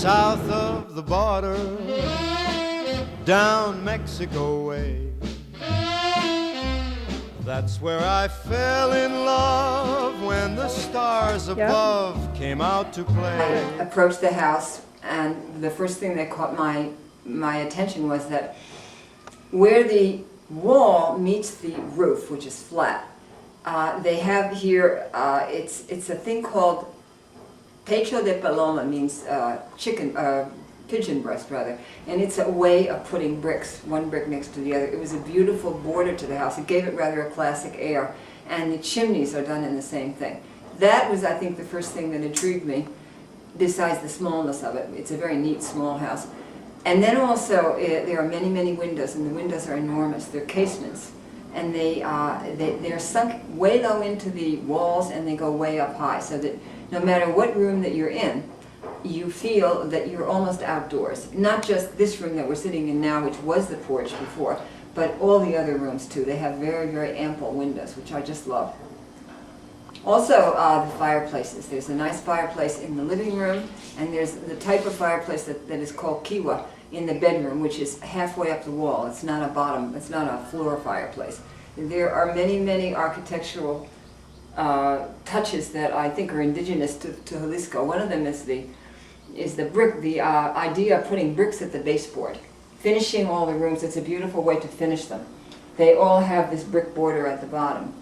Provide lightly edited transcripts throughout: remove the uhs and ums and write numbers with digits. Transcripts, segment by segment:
south of the border, down Mexico way. That's where I fell in love when the stars above came out to play. I approached the house, and the first thing that caught my attention was that where the wall meets the roof, which is flat, they have here, it's a thing called pecho de paloma, means pigeon breast rather, and it's a way of putting bricks, one brick next to the other. It was a beautiful border to the house. It gave it rather a classic air, and the chimneys are done in the same thing. That was, I think, the first thing that intrigued me, besides the smallness of it. It's a very neat small house. And then also there are many, many windows, and the windows are enormous. They're casements, and they're sunk way low into the walls, and they go way up high, so that no matter what room that you're in, you feel that you're almost outdoors. Not just this room that we're sitting in now, which was the porch before, but all the other rooms too. They have very, very ample windows, which I just love. Also, the fireplaces. There's a nice fireplace in the living room, and there's the type of fireplace that is called kiwa in the bedroom, which is halfway up the wall. It's not a bottom, it's not a floor fireplace. There are many, many architectural touches that I think are indigenous to Jalisco. One of them is the brick, the idea of putting bricks at the baseboard. Finishing all the rooms, it's a beautiful way to finish them. They all have this brick border at the bottom.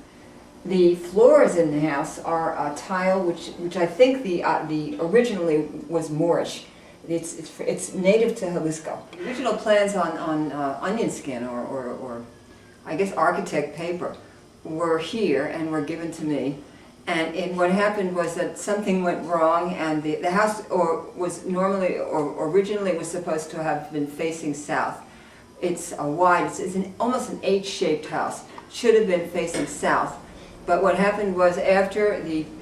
The floors in the house are tile, which I think the originally was Moorish. It's native to Jalisco. The original plans on onion skin or I guess architect paper were here and were given to me. And what happened was that something went wrong, and the house originally was supposed to have been facing south. It's almost an H-shaped house. Should have been facing south. But what happened was after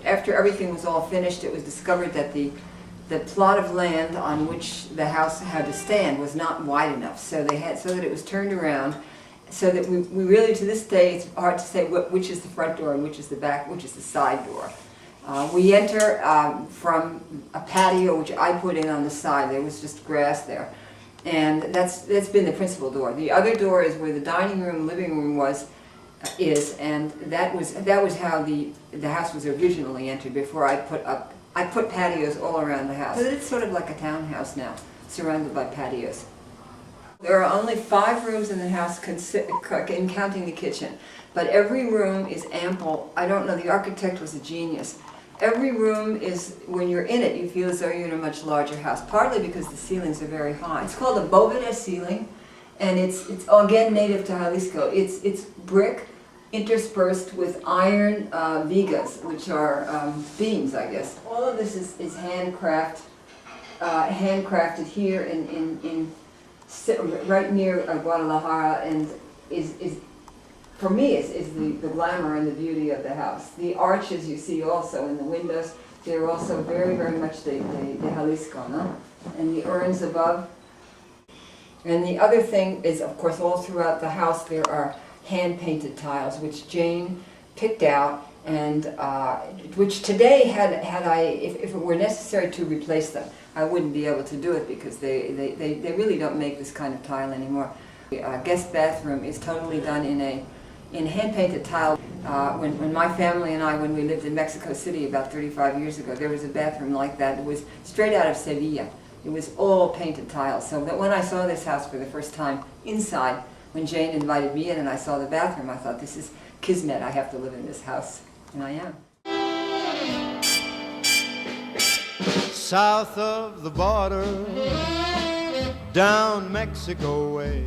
everything was all finished, it was discovered that the plot of land on which the house had to stand was not wide enough. So that it was turned around, so that we really, to this day, it's hard to say which is the front door and which is the back, which is the side door. We enter from a patio, which I put in on the side. There was just grass there. And that's been the principal door. The other door is where the dining room, living room is, and that was how the house was originally entered before I put patios all around the house. So it's sort of like a townhouse now, surrounded by patios. There are only 5 rooms in the house, in counting the kitchen, but every room is ample. I don't know, the architect was a genius. Every room is, when you're in it, you feel as though you're in a much larger house, partly because the ceilings are very high. It's called a bóveda ceiling, and it's again native to Jalisco. It's brick interspersed with iron vigas, which are beams, I guess. All of this is handcrafted here right near Guadalajara, and is for me is the glamour and the beauty of the house. The arches you see also in the windows, they're also very, very much the Jalisco, no? And the urns above. And the other thing is, of course, all throughout the house there are hand-painted tiles, which Jane picked out, and which today, if it were necessary to replace them, I wouldn't be able to do it, because they really don't make this kind of tile anymore. The guest bathroom is totally done in hand-painted tile. When my family and I, when we lived in Mexico City about 35 years ago, there was a bathroom like that. It was straight out of Sevilla. It was all painted tiles. So that when I saw this house for the first time inside, when Jane invited me in and I saw the bathroom, I thought, this is kismet. I have to live in this house. And I am. South of the border, down Mexico way.